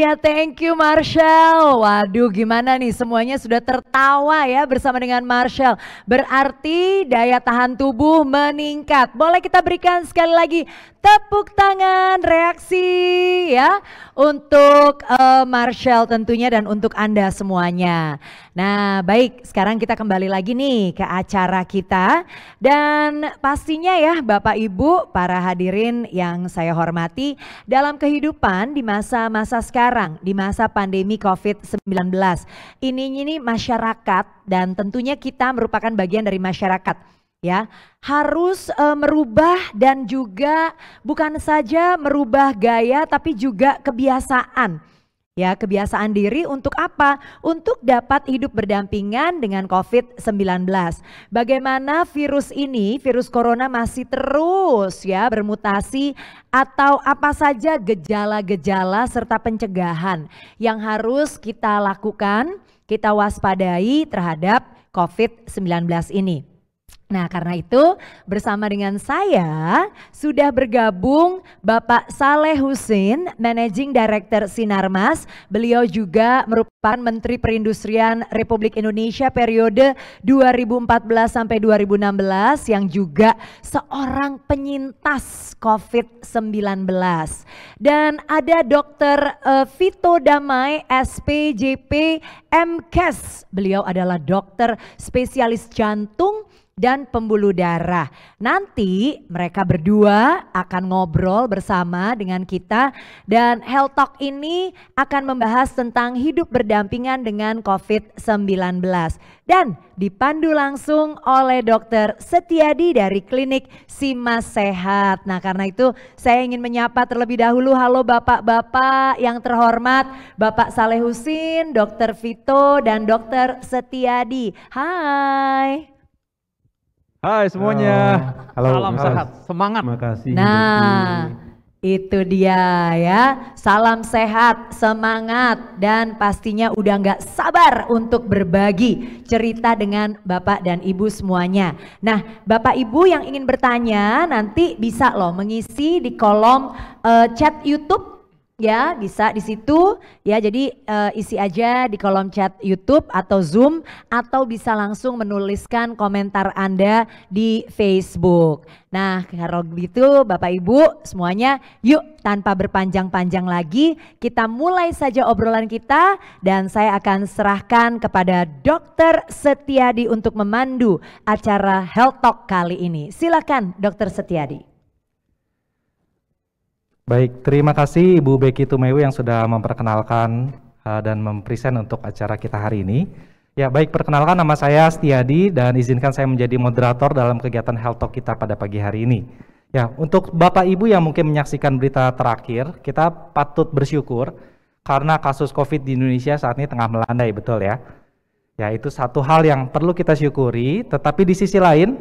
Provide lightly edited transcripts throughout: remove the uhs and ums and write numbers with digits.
dia, thank you Marshall. Waduh, gimana nih, semuanya sudah tertawa ya bersama dengan Marshall. Berarti daya tahan tubuh meningkat. Boleh kita berikan sekali lagi tepuk tangan reaksi ya untuk Marshall tentunya dan untuk Anda semuanya. Nah baik, sekarang kita kembali lagi nih ke acara kita. Dan pastinya ya Bapak Ibu, para hadirin yang saya hormati, dalam kehidupan di masa-masa sekarang, di masa pandemi COVID-19, ini masyarakat dan tentunya kita merupakan bagian dari masyarakat ya, harus merubah dan juga bukan saja merubah gaya tapi juga kebiasaan. Ya, kebiasaan diri untuk apa? Untuk dapat hidup berdampingan dengan COVID-19. Bagaimana virus ini, virus corona masih terus ya bermutasi, atau apa saja gejala-gejala serta pencegahan yang harus kita lakukan, kita waspadai terhadap COVID-19 ini. Nah karena itu bersama dengan saya sudah bergabung Bapak Saleh Husin, Managing Director Sinarmas. Beliau juga merupakan Menteri Perindustrian Republik Indonesia periode 2014 sampai 2016 yang juga seorang penyintas COVID-19. Dan ada Dr. Vito Damai, SPJP MKes. Beliau adalah dokter spesialis jantung dan pembuluh darah. Nanti mereka berdua akan ngobrol bersama dengan kita dan Health Talk ini akan membahas tentang hidup berdampingan dengan COVID-19 dan dipandu langsung oleh Dr. Setiadi dari Klinik Simas Sehat. Nah karena itu saya ingin menyapa terlebih dahulu, halo bapak-bapak yang terhormat, Bapak Saleh Husin, Dr. Vito dan Dr. Setiadi. Hai. Hai semuanya. Halo. Salam sehat, semangat. Terima kasih. Nah, itu dia ya. Salam sehat, semangat dan pastinya udah nggak sabar untuk berbagi cerita dengan Bapak dan Ibu semuanya. Nah, Bapak Ibu yang ingin bertanya nanti bisa loh mengisi di kolom chat YouTube. Ya bisa di situ ya, jadi isi aja di kolom chat YouTube atau Zoom atau bisa langsung menuliskan komentar Anda di Facebook. Nah kalau gitu Bapak Ibu semuanya, yuk tanpa berpanjang-panjang lagi kita mulai saja obrolan kita dan saya akan serahkan kepada Dr. Setiadi untuk memandu acara Health Talk kali ini. Silakan Dr. Setiadi. Baik, terima kasih Ibu Becky Tumewu yang sudah memperkenalkan dan mempresent untuk acara kita hari ini. Ya baik, perkenalkan nama saya Setiadi dan izinkan saya menjadi moderator dalam kegiatan Health Talk kita pada pagi hari ini. Ya, untuk Bapak Ibu yang mungkin menyaksikan berita terakhir, kita patut bersyukur karena kasus COVID di Indonesia saat ini tengah melandai, betul ya? Ya, itu satu hal yang perlu kita syukuri, tetapi di sisi lain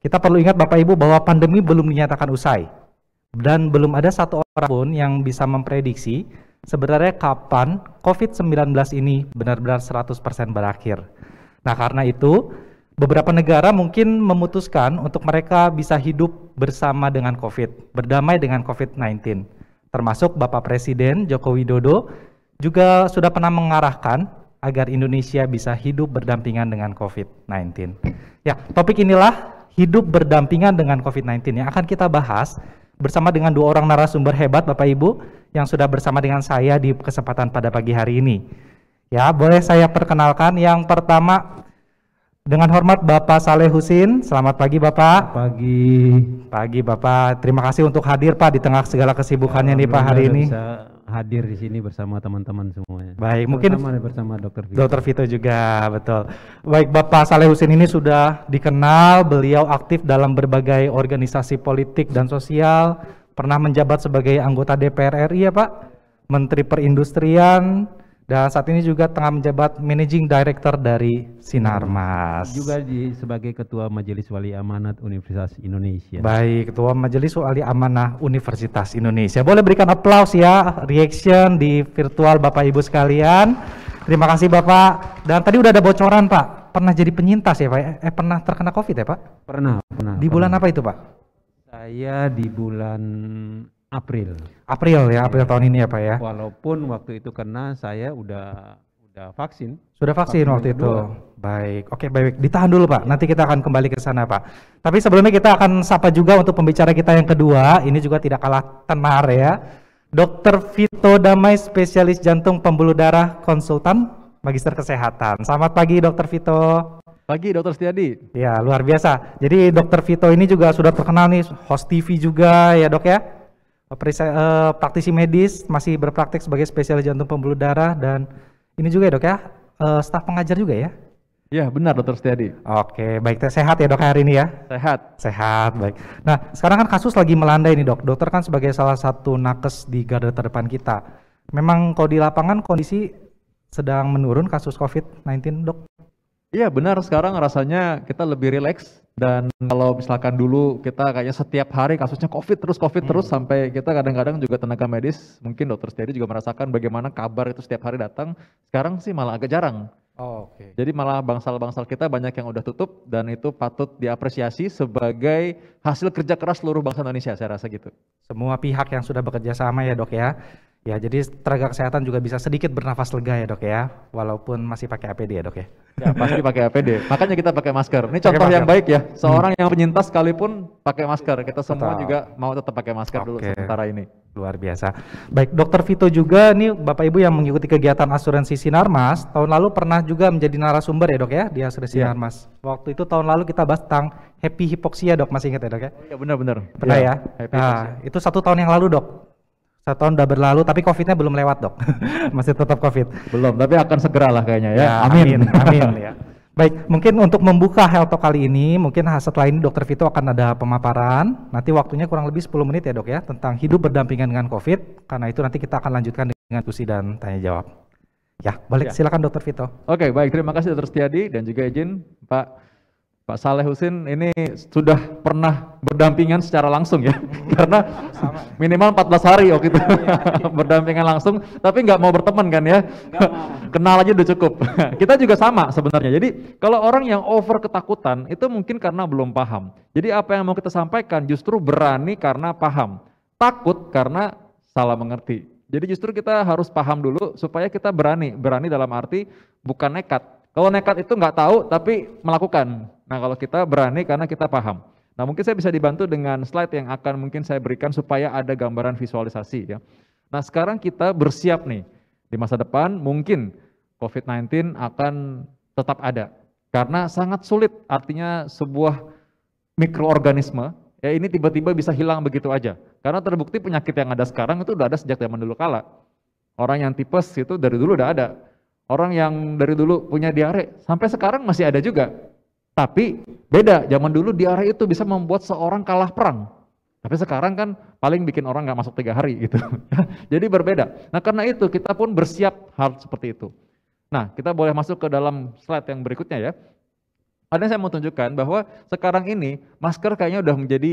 kita perlu ingat Bapak Ibu bahwa pandemi belum dinyatakan usai. Dan belum ada satu orang pun yang bisa memprediksi sebenarnya kapan COVID-19 ini benar-benar 100% berakhir. Nah karena itu beberapa negara mungkin memutuskan untuk mereka bisa hidup bersama dengan COVID, berdamai dengan COVID-19. Termasuk Bapak Presiden Joko Widodo juga sudah pernah mengarahkan agar Indonesia bisa hidup berdampingan dengan COVID-19. Ya, topik inilah hidup berdampingan dengan COVID-19 yang akan kita bahas bersama dengan dua orang narasumber hebat Bapak Ibu yang sudah bersama dengan saya di kesempatan pada pagi hari ini. Ya, boleh saya perkenalkan yang pertama dengan hormat Bapak Saleh Husin. Selamat pagi Bapak. Pagi Bapak. Terima kasih untuk hadir Pak di tengah segala kesibukannya nih Pak hari ini. Bisa hadir di sini bersama teman-teman semuanya. Baik, mungkin bersama Dr. Vito. Dr. Vito juga, betul. Baik, Bapak Saleh Husin ini sudah dikenal, beliau aktif dalam berbagai organisasi politik dan sosial, pernah menjabat sebagai anggota DPR RI ya Pak, Menteri Perindustrian, dan saat ini juga tengah menjabat Managing Director dari Sinarmas. Juga sebagai Ketua Majelis Wali Amanat Universitas Indonesia. Baik, Ketua Majelis Wali Amanah Universitas Indonesia. Boleh berikan aplaus ya, reaction di virtual Bapak Ibu sekalian. Terima kasih Bapak. Dan tadi udah ada bocoran Pak, pernah jadi penyintas ya Pak? Pernah terkena COVID ya Pak? Pernah. Di bulan apa itu Pak? Saya di bulan April. April ya, April tahun ini ya Pak ya. Walaupun waktu itu karena saya udah vaksin. Sudah vaksin waktu yang itu. kedua. Baik, oke baik. Ditahan dulu Pak. Nanti kita akan kembali ke sana Pak. Tapi sebelumnya kita akan sapa juga untuk pembicara kita yang kedua. Ini juga tidak kalah tenar ya. Dr. Vito Damai, spesialis jantung pembuluh darah, konsultan, magister kesehatan. Selamat pagi Dr. Vito. Pagi Dr. Setiadi. Ya luar biasa. Jadi Dr. Vito ini juga sudah terkenal nih, host TV juga ya dok ya. Praktisi medis, masih berpraktek sebagai spesialis jantung pembuluh darah, dan ini juga ya dok ya, staf pengajar juga ya? Ya benar Dr. Setiadi. Oke, baik, sehat ya dok hari ini ya? Sehat. Sehat, baik. Nah sekarang kan kasus lagi melandai nih dok, dokter kan sebagai salah satu nakes di garda terdepan kita. Memang kalau di lapangan kondisi sedang menurun kasus COVID-19 dok? Iya benar, sekarang rasanya kita lebih rileks, dan kalau misalkan dulu kita kayaknya setiap hari kasusnya COVID terus sampai kita kadang-kadang juga tenaga medis, mungkin Dr. Setiadi juga merasakan bagaimana kabar itu setiap hari datang. Sekarang sih malah agak jarang. Oh, oke. Jadi malah bangsal-bangsal kita banyak yang udah tutup, dan itu patut diapresiasi sebagai hasil kerja keras seluruh bangsa Indonesia, saya rasa gitu. Semua pihak yang sudah bekerja sama ya dok ya. Ya jadi tenaga kesehatan juga bisa sedikit bernafas lega ya dok ya, walaupun masih pakai APD ya dok ya. Ya pasti pakai APD, makanya kita pakai masker. Ini contoh masker. yang baik ya, seorang yang penyintas sekalipun pakai masker. Kita semua Betul. juga mau tetap pakai masker dulu sementara ini. Luar biasa. Baik, Dokter Vito juga nih Bapak Ibu yang mengikuti kegiatan asuransi Sinarmas, tahun lalu pernah juga menjadi narasumber ya dok ya di asuransi Sinarmas. Waktu itu tahun lalu kita bahas tentang happy hipoksia dok, masih ingat ya dok ya? Ya benar-benar. Pernah ya? Happy Nah, itu 1 tahun yang lalu dok. 1 tahun udah berlalu, tapi COVID-nya belum lewat dok. Masih tetap COVID. Belum, tapi akan segera lah kayaknya ya. Ya, amin, amin ya. Baik, mungkin untuk membuka Health Talk kali ini, mungkin setelah ini Dokter Vito akan ada pemaparan. Nanti waktunya kurang lebih 10 menit ya dok ya, tentang hidup berdampingan dengan COVID. Karena itu nanti kita akan lanjutkan dengan diskusi dan tanya jawab. Ya, balik silakan Dokter Vito. Oke, baik, terima kasih Dr. Setiadi, dan juga izin Pak Saleh Husin ini sudah pernah berdampingan secara langsung ya, karena minimal 14 hari waktu itu berdampingan langsung, tapi nggak mau berteman kan ya, kenal aja udah cukup. Kita juga sama sebenarnya. Jadi kalau orang yang over ketakutan itu mungkin karena belum paham. Jadi apa yang mau kita sampaikan justru berani karena paham, takut karena salah mengerti. Jadi justru kita harus paham dulu supaya kita berani dalam arti bukan nekat. Kalau nekat itu nggak tahu tapi melakukan. Nah kalau kita berani karena kita paham. Nah mungkin saya bisa dibantu dengan slide yang akan mungkin saya berikan supaya ada gambaran visualisasi ya. Nah sekarang kita bersiap nih, di masa depan mungkin COVID-19 akan tetap ada. Karena sangat sulit, artinya sebuah mikroorganisme, ya ini tiba-tiba bisa hilang begitu aja. Karena terbukti penyakit yang ada sekarang itu udah ada sejak zaman dulu kala. Orang yang tipes itu dari dulu udah ada. Orang yang dari dulu punya diare, sampai sekarang masih ada juga. Tapi beda, zaman dulu diare itu bisa membuat seorang kalah perang. Tapi sekarang kan paling bikin orang nggak masuk 3 hari gitu. Jadi berbeda. Nah karena itu kita pun bersiap hal seperti itu. Nah kita boleh masuk ke dalam slide yang berikutnya ya. Ada yang saya mau tunjukkan bahwa sekarang ini masker kayaknya udah menjadi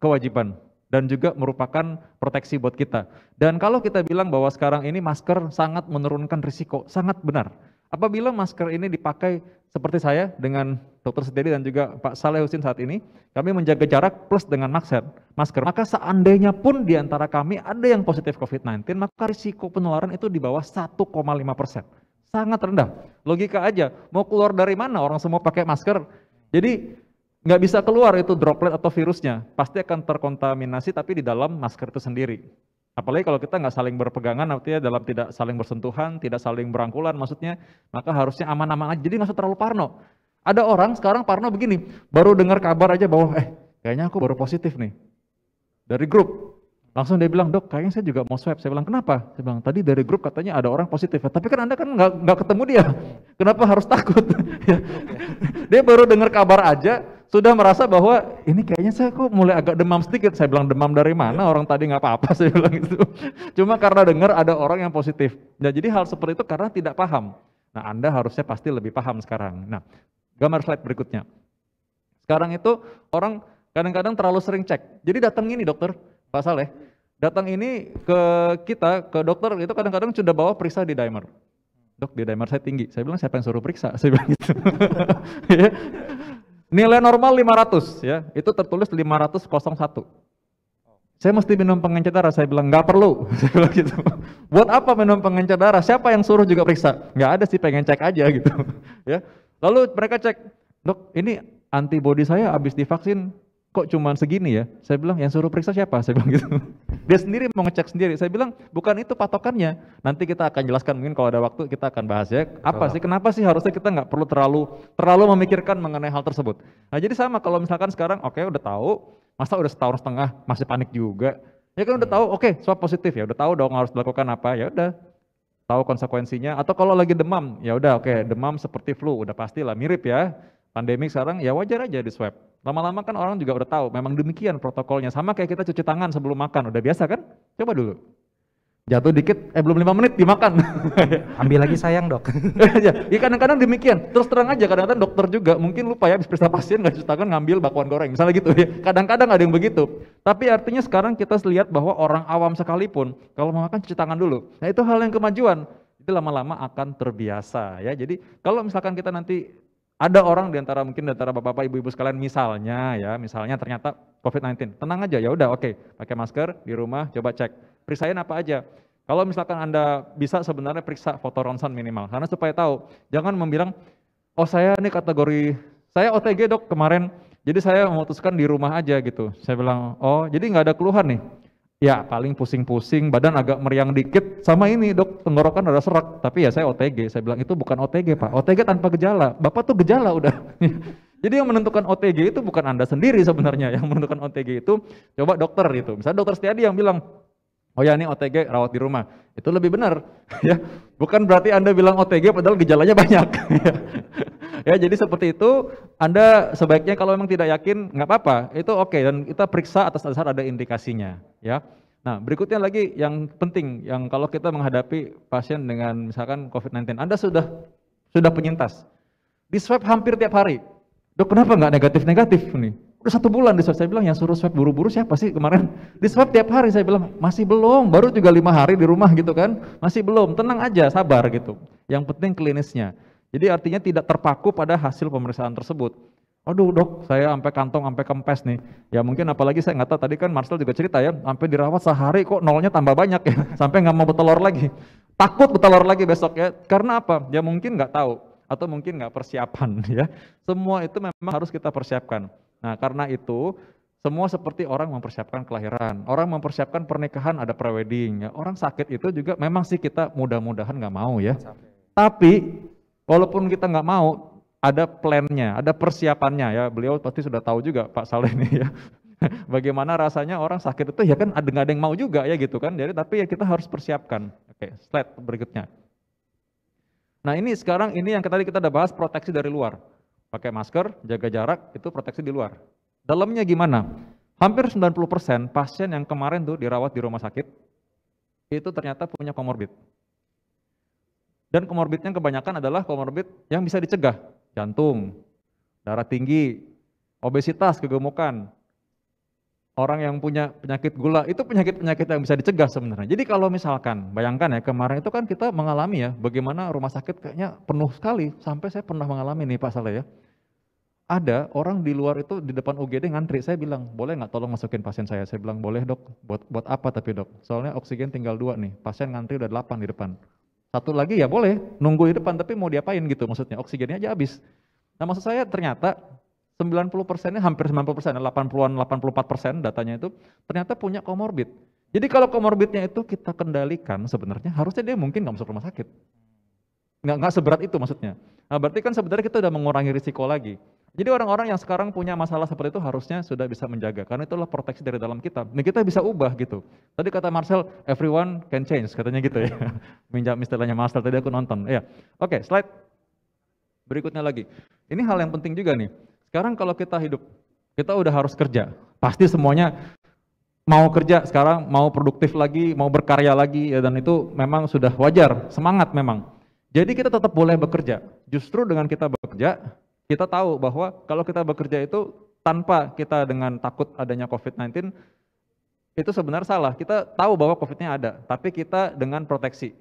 kewajiban. Dan juga merupakan proteksi buat kita. Dan kalau kita bilang bahwa sekarang ini masker sangat menurunkan risiko, sangat benar. Apabila masker ini dipakai seperti saya dengan Dr. Setiadi dan juga Pak Saleh Husin saat ini, kami menjaga jarak plus dengan masker, maka seandainya pun di antara kami ada yang positif COVID-19, maka risiko penularan itu di bawah 1,5%. Sangat rendah. Logika aja, mau keluar dari mana orang semua pakai masker. Jadi nggak bisa keluar itu droplet atau virusnya, pasti akan terkontaminasi tapi di dalam masker itu sendiri. Apalagi kalau kita nggak saling berpegangan, artinya dalam tidak saling bersentuhan, tidak saling berangkulan maksudnya, maka harusnya aman-aman aja, jadi nggak usah terlalu parno. Ada orang sekarang parno begini, baru dengar kabar aja bahwa kayaknya aku baru positif nih, dari grup. Langsung dia bilang, dok kayaknya saya juga mau swab. Saya bilang, kenapa? Saya bilang, tadi dari grup katanya ada orang positif. Tapi kan Anda kan nggak ketemu dia. Kenapa harus takut? Dia baru dengar kabar aja, sudah merasa bahwa ini kayaknya saya kok mulai agak demam sedikit. Saya bilang, demam dari mana? Orang tadi nggak apa-apa, saya bilang gitu. Cuma karena dengar ada orang yang positif. Nah, jadi hal seperti itu karena tidak paham. Nah, Anda harusnya pasti lebih paham sekarang. Nah, gambar slide berikutnya. Sekarang itu orang kadang-kadang terlalu sering cek. Jadi datang ini dokter, Pak Saleh, datang ini ke kita, ke dokter, itu kadang-kadang sudah bawa periksa di dimer. Dok, di dimer saya tinggi. Saya bilang, siapa yang suruh periksa? Saya bilang gitu. Nilai normal 500 ya, itu tertulis 501. Saya mesti minum pengencer darah. Saya bilang, nggak perlu. Saya bilang gitu. Buat apa minum pengencer darah? Siapa yang suruh juga periksa? Nggak ada sih, pengen cek aja gitu. Ya. Lalu mereka cek, dok ini antibodi saya habis divaksin kok cuman segini ya? Saya bilang, yang suruh periksa siapa? Saya bilang gitu. Dia sendiri mau ngecek sendiri. Saya bilang, bukan itu patokannya. Nanti kita akan jelaskan, mungkin kalau ada waktu kita akan bahas ya. Apa sih, kenapa sih harusnya kita nggak perlu terlalu memikirkan mengenai hal tersebut. Nah jadi sama kalau misalkan sekarang, oke, udah tahu, masa udah setahun setengah masih panik juga. Ya kan udah tahu, oke, swab positif ya, udah tahu dong harus dilakukan apa, ya udah tahu konsekuensinya. Atau kalau lagi demam, ya udah oke, demam seperti flu, udah pastilah mirip ya. Pandemik sekarang ya wajar aja di swab. Lama-lama kan orang juga udah tahu, memang demikian protokolnya. Sama kayak kita cuci tangan sebelum makan, udah biasa kan? Coba dulu. Jatuh dikit, belum 5 menit dimakan. Ambil lagi sayang dok. Ya kadang-kadang demikian, terus terang aja kadang-kadang dokter juga mungkin lupa ya, habis periksa pasien nggak cuci tangan ngambil bakwan goreng, misalnya gitu ya. Kadang-kadang ada yang begitu. Tapi artinya sekarang kita lihat bahwa orang awam sekalipun, kalau mau makan cuci tangan dulu. Nah itu hal yang kemajuan, itu lama-lama akan terbiasa ya. Jadi kalau misalkan kita nanti ada orang mungkin di antara bapak-bapak, ibu-ibu sekalian misalnya ternyata COVID-19, tenang aja ya udah oke, pakai masker di rumah, coba cek, periksain apa aja. Kalau misalkan Anda bisa sebenarnya periksa foto ronsen minimal, karena supaya tahu, jangan membilang, oh saya ini kategori, saya OTG dok kemarin, jadi saya memutuskan di rumah aja gitu. Saya bilang, oh jadi nggak ada keluhan nih? Ya paling pusing-pusing, badan agak meriang dikit, sama ini dok, tenggorokan ada serak, tapi ya saya OTG. Saya bilang itu bukan OTG pak, OTG tanpa gejala, bapak tuh gejala udah. Jadi yang menentukan OTG itu bukan Anda sendiri sebenarnya, yang menentukan OTG itu coba dokter itu. Misalnya dokter Setiadi yang bilang, oh ya ini OTG rawat di rumah, itu lebih benar. Ya, bukan berarti Anda bilang OTG padahal gejalanya banyak. Ya jadi seperti itu, Anda sebaiknya kalau memang tidak yakin nggak apa-apa, itu oke, dan kita periksa atas dasar ada indikasinya ya. Nah berikutnya lagi yang penting, yang kalau kita menghadapi pasien dengan misalkan COVID-19, Anda sudah penyintas, di swab hampir tiap hari, dok kenapa nggak negatif nih? Udah 1 bulan di swab, saya bilang yang suruh swab buru-buru siapa sih kemarin? Di swab tiap hari, saya bilang masih belum, baru juga 5 hari di rumah gitu kan, masih belum, tenang aja, sabar gitu. Yang penting klinisnya. Jadi artinya tidak terpaku pada hasil pemeriksaan tersebut. Aduh dok, saya sampai kantong, sampai kempes nih. Ya mungkin apalagi saya nggak tahu, tadi kan Marcel juga cerita ya, sampai dirawat sehari kok nolnya tambah banyak ya, sampai nggak mau bertelur lagi. Takut bertelur lagi besok ya, karena apa? Ya mungkin nggak tahu, atau mungkin nggak persiapan ya. Semua itu memang harus kita persiapkan. Nah karena itu, semua seperti orang mempersiapkan kelahiran, orang mempersiapkan pernikahan, ada prewedding ya. Orang sakit itu juga memang sih kita mudah-mudahan nggak mau ya. Tapi walaupun kita nggak mau, ada plannya, ada persiapannya ya. Beliau pasti sudah tahu juga Pak Saleh ini ya. Bagaimana rasanya orang sakit itu ya kan nggak ada yang mau juga ya gitu kan. Jadi tapi ya kita harus persiapkan. Oke, slide berikutnya. Nah ini sekarang ini yang tadi kita udah bahas, proteksi dari luar. Pakai masker, jaga jarak, itu proteksi di luar. Dalamnya gimana? Hampir 90% pasien yang kemarin tuh dirawat di rumah sakit, itu ternyata punya komorbid. Dan komorbidnya kebanyakan adalah komorbid yang bisa dicegah. Jantung, darah tinggi, obesitas, kegemukan. Orang yang punya penyakit gula, itu penyakit-penyakit yang bisa dicegah sebenarnya. Jadi kalau misalkan, bayangkan ya kemarin itu kan kita mengalami ya, bagaimana rumah sakit kayaknya penuh sekali. Sampai saya pernah mengalami nih Pak Saleh ya. Ada orang di luar itu di depan UGD ngantri, saya bilang, boleh nggak tolong masukin pasien saya? Saya bilang, boleh dok, buat apa tapi dok? Soalnya oksigen tinggal 2 nih, pasien ngantri udah 8 di depan. 1 lagi ya boleh, nunggu di depan, tapi mau diapain gitu maksudnya, oksigennya aja habis. Nah maksud saya ternyata 90%-nya, hampir 90%, 80-an, 84% datanya itu ternyata punya komorbid. Jadi kalau komorbidnya itu kita kendalikan sebenarnya, harusnya dia mungkin nggak masuk rumah sakit. Nggak seberat itu maksudnya. Nah berarti kan sebenarnya kita udah mengurangi risiko lagi. Jadi orang-orang yang sekarang punya masalah seperti itu harusnya sudah bisa menjaga, karena itulah proteksi dari dalam kita. Dan kita bisa ubah gitu. Tadi kata Marcel, everyone can change, katanya gitu ya. Minjam istilahnya Marcel, tadi aku nonton. Ya, oke, slide berikutnya lagi. Ini hal yang penting juga nih. Sekarang kalau kita hidup, kita udah harus kerja. Pasti semuanya mau kerja sekarang, mau produktif lagi, mau berkarya lagi, ya, dan itu memang sudah wajar, semangat memang. Jadi kita tetap boleh bekerja. Justru dengan kita bekerja, kita tahu bahwa kalau kita bekerja itu tanpa kita dengan takut adanya COVID-19, itu sebenarnya salah. Kita tahu bahwa COVID-nya ada, tapi kita dengan proteksi.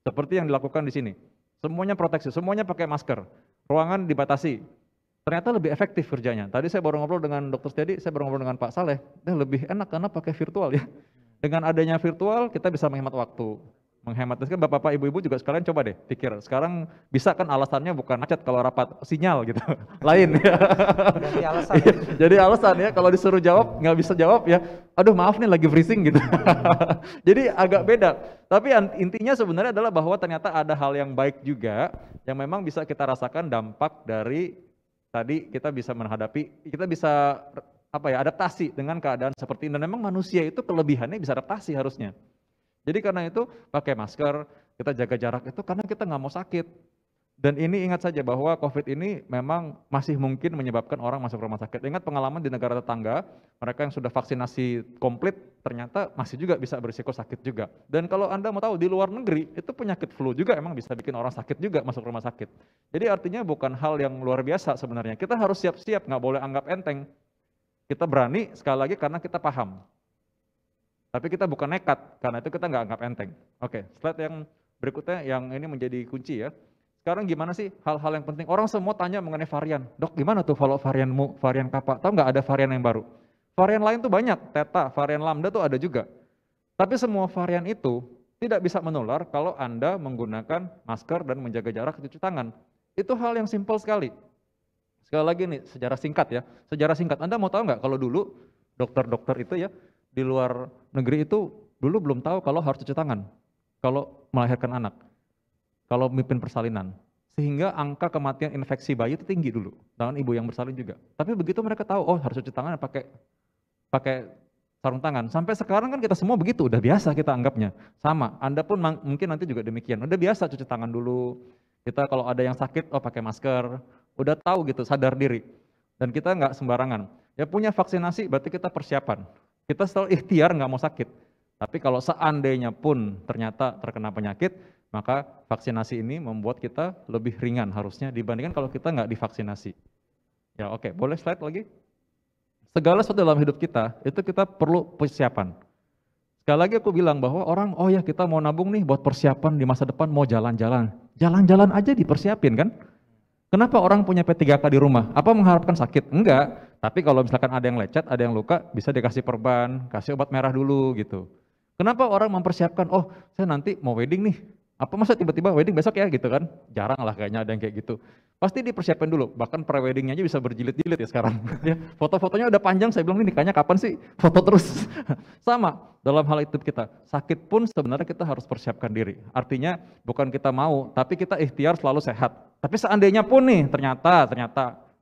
Seperti yang dilakukan di sini. Semuanya proteksi, semuanya pakai masker. Ruangan dibatasi. ternyata lebih efektif kerjanya. Tadi saya baru ngobrol dengan Dr. Setiadi, saya baru ngobrol dengan Pak Saleh, lebih enak karena pakai virtual ya. Dengan adanya virtual kita bisa menghemat waktu. Menghemat, kan bapak-bapak, ibu-ibu juga sekalian coba deh pikir, sekarang bisa kan alasannya bukan macet kalau rapat, sinyal gitu, lain ya. Jadi alasan. Jadi alasan ya, kalau disuruh jawab nggak bisa jawab ya, aduh maaf nih lagi freezing gitu. Jadi agak beda, tapi intinya sebenarnya adalah bahwa ternyata ada hal yang baik juga, yang memang bisa kita rasakan dampak dari tadi kita bisa menghadapi, kita bisa adaptasi dengan keadaan seperti ini, dan memang manusia itu kelebihannya bisa adaptasi harusnya. Jadi karena itu pakai masker, kita jaga jarak itu karena kita nggak mau sakit. Dan ini ingat saja bahwa COVID ini memang masih mungkin menyebabkan orang masuk rumah sakit. Ingat pengalaman di negara tetangga, mereka yang sudah vaksinasi komplit ternyata masih juga bisa berisiko sakit juga. Dan kalau Anda mau tahu di luar negeri itu penyakit flu juga emang bisa bikin orang sakit juga masuk rumah sakit. Jadi artinya bukan hal yang luar biasa sebenarnya. Kita harus siap-siap, nggak boleh anggap enteng. Kita berani sekali lagi karena kita paham. Tapi kita bukan nekat, karena itu kita nggak anggap enteng. Oke, slide yang berikutnya yang ini menjadi kunci ya. Sekarang gimana sih hal-hal yang penting? Orang semua tanya mengenai varian. Dok, gimana tuh kalau varianmu, varian Kappa? Tahu nggak ada varian yang baru? Varian lain tuh banyak, Theta, varian Lambda tuh ada juga. Tapi semua varian itu tidak bisa menular kalau Anda menggunakan masker dan menjaga jarak, cuci tangan. Itu hal yang simpel sekali. Sekali lagi nih, sejarah singkat ya. Sejarah singkat, Anda mau tahu nggak kalau dulu dokter-dokter itu ya, di luar negeri itu dulu belum tahu kalau harus cuci tangan, kalau melahirkan anak, kalau memimpin persalinan. Sehingga angka kematian infeksi bayi itu tinggi dulu, dengan ibu yang bersalin juga. Tapi begitu mereka tahu, oh harus cuci tangan pakai sarung tangan. Sampai sekarang kan kita semua begitu, udah biasa kita anggapnya. Sama, Anda pun mungkin nanti juga demikian, udah biasa cuci tangan dulu. Kita kalau ada yang sakit, oh pakai masker, udah tahu gitu, sadar diri. Dan kita nggak sembarangan. Ya punya vaksinasi berarti kita persiapan. Kita selalu ikhtiar nggak mau sakit. Tapi kalau seandainya pun ternyata terkena penyakit, maka vaksinasi ini membuat kita lebih ringan harusnya dibandingkan kalau kita nggak divaksinasi. Ya oke, boleh slide lagi? Segala sesuatu dalam hidup kita, itu kita perlu persiapan. Sekali lagi aku bilang bahwa orang, oh ya kita mau nabung nih buat persiapan di masa depan mau jalan-jalan. Jalan-jalan aja dipersiapin kan? Kenapa orang punya P3K di rumah? Apa mengharapkan sakit? Enggak. Tapi kalau misalkan ada yang lecet, ada yang luka, bisa dikasih perban, kasih obat merah dulu gitu. Kenapa orang mempersiapkan, oh saya nanti mau wedding nih, apa masa tiba-tiba wedding besok ya gitu kan? Jarang lah kayaknya ada yang kayak gitu. Pasti dipersiapkan dulu, bahkan pre-weddingnya aja bisa berjilid-jilid ya sekarang. Ya, foto-fotonya udah panjang, saya bilang ini nikahnya kapan sih? Foto terus. Sama, dalam hal itu kita, sakit pun sebenarnya kita harus persiapkan diri. Artinya bukan kita mau, tapi kita ikhtiar selalu sehat. Tapi seandainya pun nih, ternyata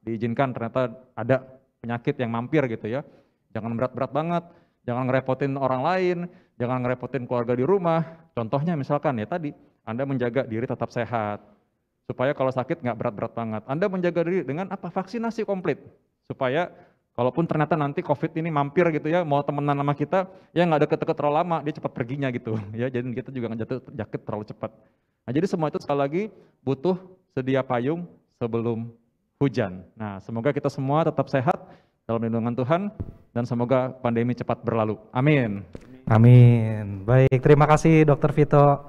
diizinkan, ternyata ada penyakit yang mampir gitu ya. Jangan berat-berat banget, jangan ngerepotin orang lain, jangan ngerepotin keluarga di rumah. Contohnya misalkan ya tadi, Anda menjaga diri tetap sehat, supaya kalau sakit nggak berat-berat banget. Anda menjaga diri dengan apa? Vaksinasi komplit, supaya kalaupun ternyata nanti COVID ini mampir gitu ya, mau temenan sama kita, ya nggak deket-deket terlalu lama, dia cepat perginya gitu. Ya, jadi kita juga nggak jatuh sakit terlalu cepat. Nah, jadi semua itu sekali lagi butuh sedia payung sebelum hujan. Nah, semoga kita semua tetap sehat dalam lindungan Tuhan dan semoga pandemi cepat berlalu. Amin. Amin. Baik, terima kasih Dr. Vito.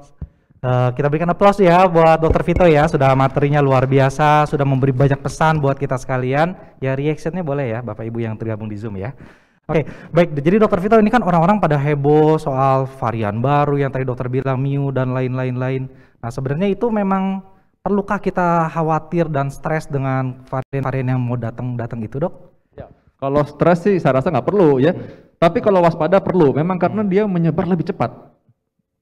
Kita berikan aplaus ya buat Dr. Vito ya, sudah materinya luar biasa, sudah memberi banyak pesan buat kita sekalian. Ya reactionnya boleh ya Bapak Ibu yang tergabung di Zoom ya. Oke, baik. Jadi Dr. Vito ini kan orang-orang pada heboh soal varian baru yang tadi dokter bilang Mu dan lain-lain. Nah sebenarnya itu memang perlukah kita khawatir dan stres dengan varian-varian yang mau datang itu dok? Ya. Kalau stres sih saya rasa nggak perlu ya. Tapi kalau waspada perlu, memang karena dia menyebar lebih cepat.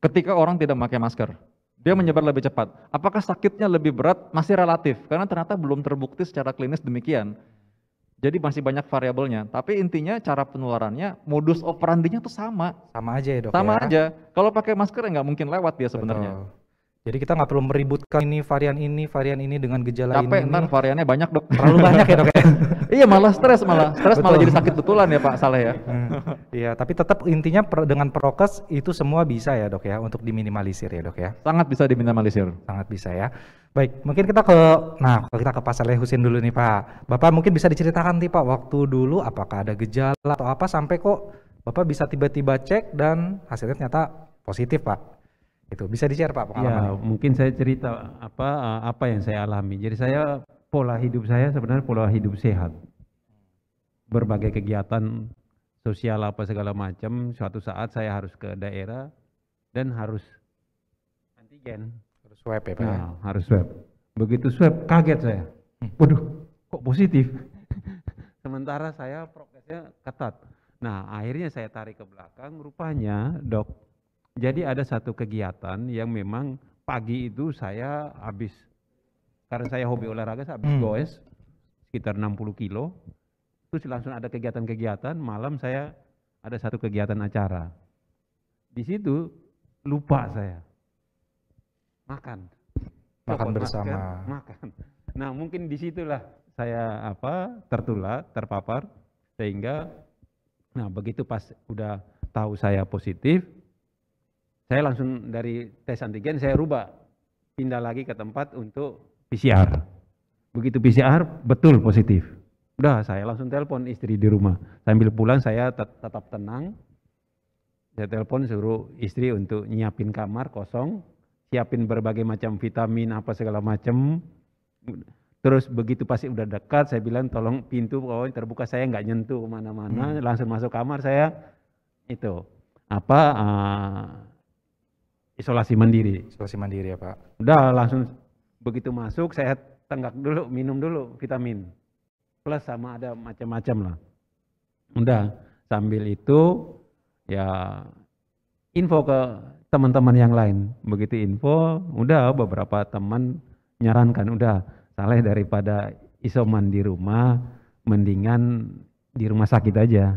Ketika orang tidak memakai masker, dia menyebar lebih cepat. Apakah sakitnya lebih berat? Masih relatif, karena ternyata belum terbukti secara klinis demikian. Jadi masih banyak variabelnya. Tapi intinya cara penularannya, modus operandinya tuh sama. Sama aja ya dok. Sama ya? aja. Kalau pakai masker ya nggak mungkin lewat dia sebenarnya. Betul. Jadi kita nggak perlu meributkan ini varian ini dengan gejala capek, ini. Ntar variannya banyak dok. Terlalu banyak ya dok ya? Iya malah stres malah jadi sakit betulan ya Pak Saleh ya. Iya tapi tetap intinya dengan prokes itu semua bisa ya dok ya untuk diminimalisir ya dok ya. Sangat bisa diminimalisir. Sangat bisa ya. Baik mungkin kita kita ke Pak Saleh Husin dulu nih Pak. Bapak mungkin bisa diceritakan nih Pak waktu dulu apakah ada gejala atau apa sampai kok Bapak bisa tiba-tiba cek dan hasilnya ternyata positif Pak. Itu bisa di-share Pak pengalamannya. Ya, mungkin saya cerita apa yang saya alami. Jadi saya pola hidup saya sebenarnya pola hidup sehat. Berbagai kegiatan sosial apa segala macam, suatu saat saya harus ke daerah dan harus antigen. Harus swab ya Pak ya? Nah, harus swab. Begitu swab kaget saya. Waduh, kok positif? Sementara saya prokesnya ketat. Nah, akhirnya saya tarik ke belakang, rupanya dok, jadi ada satu kegiatan yang memang pagi itu saya habis, karena saya hobi olahraga, saya habis goes sekitar 60 kilo, terus langsung ada kegiatan-kegiatan, malam saya ada satu kegiatan acara. Di situ lupa saya makan bersama. makan. Nah, mungkin disitulah saya terpapar, sehingga nah begitu pas udah tahu saya positif, saya langsung dari tes antigen saya rubah, pindah lagi ke tempat untuk PCR. Begitu PCR betul positif, udah saya langsung telepon istri di rumah. Sambil pulang saya tetap tenang, saya telepon suruh istri untuk nyiapin kamar kosong, siapin berbagai macam vitamin apa segala macam. Terus begitu pasti udah dekat, saya bilang tolong pintu pokoknya terbuka, saya nggak nyentuh kemana-mana, langsung masuk kamar saya itu isolasi mandiri. Isolasi mandiri ya Pak. Udah langsung begitu masuk saya tenggak dulu, minum dulu vitamin, plus sama ada macam-macam lah. Udah sambil itu ya info ke teman-teman yang lain, begitu info, udah beberapa teman nyarankan udah Saleh daripada isoman di rumah, mendingan di rumah sakit aja.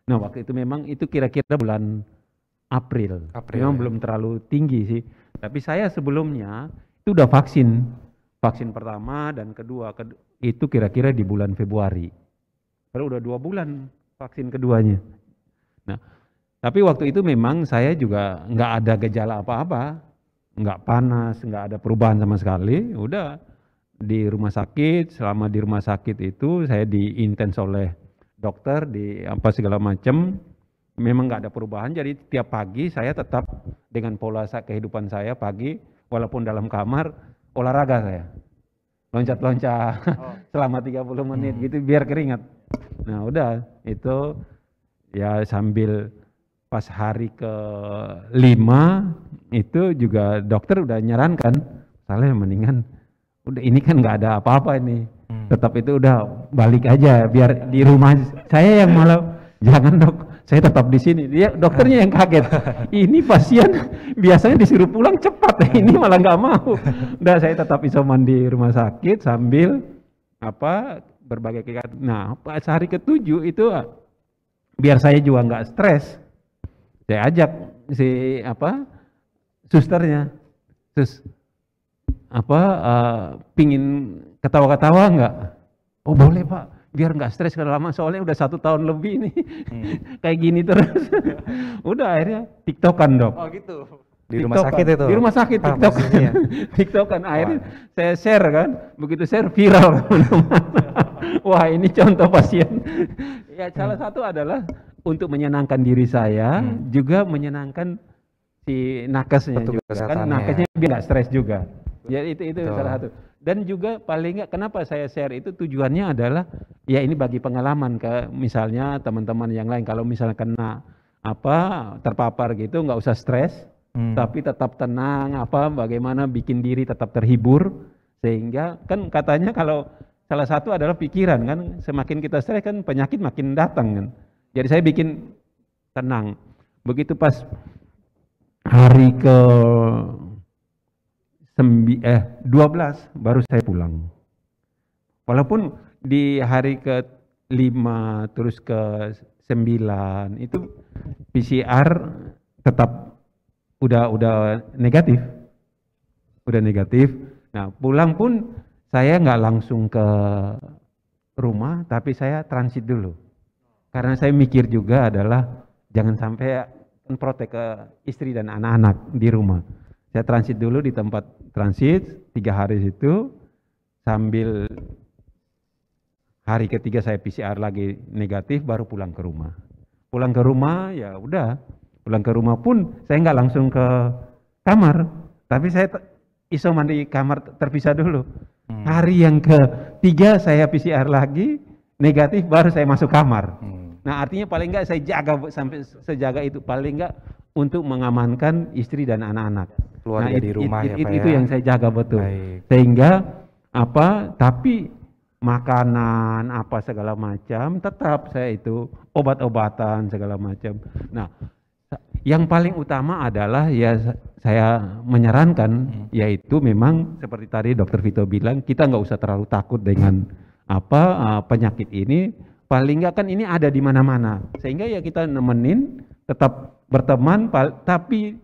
Nah waktu itu memang itu kira-kira bulan April memang ya. Belum terlalu tinggi sih. Tapi saya sebelumnya itu udah vaksin pertama dan kedua itu kira-kira di bulan Februari. Baru udah 2 bulan vaksin keduanya. Nah tapi waktu itu memang saya juga nggak ada gejala apa-apa, nggak panas, nggak ada perubahan sama sekali. Udah di rumah sakit, selama di rumah sakit itu saya diintens oleh dokter di apa segala macam, memang nggak ada perubahan. Jadi tiap pagi saya tetap dengan pola kehidupan saya pagi, walaupun dalam kamar olahraga saya, loncat-loncat selama 30 menit gitu biar keringat. Nah udah itu ya sambil pas hari ke-5 itu juga dokter udah nyarankan, Saleh mendingan udah ini kan nggak ada apa-apa ini, tetap itu udah balik aja biar di rumah. Saya yang malah jangan dok, saya tetap di sini. Dia dokternya yang kaget. Ini pasien biasanya disuruh pulang cepat, ini malah nggak mau. Udah saya tetap isoman di rumah sakit sambil berbagai kegiatan. Nah pas hari ke-7 itu biar saya juga nggak stres, saya ajak si susternya, pingin ketawa-ketawa enggak? Oh boleh Pak, biar nggak stres kalau lama, soalnya udah 1 tahun lebih nih kayak gini terus. Udah akhirnya tiktokan dok. Oh gitu. Di rumah sakit itu? Di rumah sakit tiktokan. Tiktokan akhirnya saya share kan, begitu share viral. Wah ini contoh pasien. Ya salah satu adalah untuk menyenangkan diri saya, juga menyenangkan si nakesnya juga kan, nakesnya biar nggak stres juga. Jadi itu salah satu. Dan juga paling nggak kenapa saya share itu tujuannya adalah ya ini bagi pengalaman ke misalnya teman-teman yang lain kalau misalnya kena terpapar gitu nggak usah stres, tapi tetap tenang bagaimana bikin diri tetap terhibur, sehingga kan katanya kalau salah satu adalah pikiran kan, semakin kita stres kan penyakit makin datang kan. Jadi saya bikin tenang. Begitu pas hari ke 12 baru saya pulang. Walaupun di hari ke-5 terus ke-9 itu PCR tetap udah negatif. Udah negatif. Nah, pulang pun saya nggak langsung ke rumah, tapi saya transit dulu. Karena saya mikir juga adalah jangan sampai protek ke istri dan anak-anak di rumah. Saya transit dulu di tempat transit 3 hari itu, sambil hari ke-3 saya PCR lagi negatif, baru pulang ke rumah. Pulang ke rumah ya udah, pulang ke rumah pun saya nggak langsung ke kamar, tapi saya isoman di kamar terpisah dulu. Hari yang ketiga saya PCR lagi, negatif, baru saya masuk kamar. Nah artinya paling enggak saya jaga sampai sejaga itu, paling enggak untuk mengamankan istri dan anak-anak. Keluarga di rumah ya Pak itu ya. yang saya jaga betul. Baik. Sehingga tapi makanan apa segala macam tetap saya itu, obat-obatan segala macam. Nah yang paling utama adalah ya saya menyarankan yaitu memang seperti tadi Dokter Vito bilang, kita nggak usah terlalu takut dengan penyakit ini. Paling nggak kan ini ada di mana-mana, sehingga ya kita nemenin, tetap berteman, tapi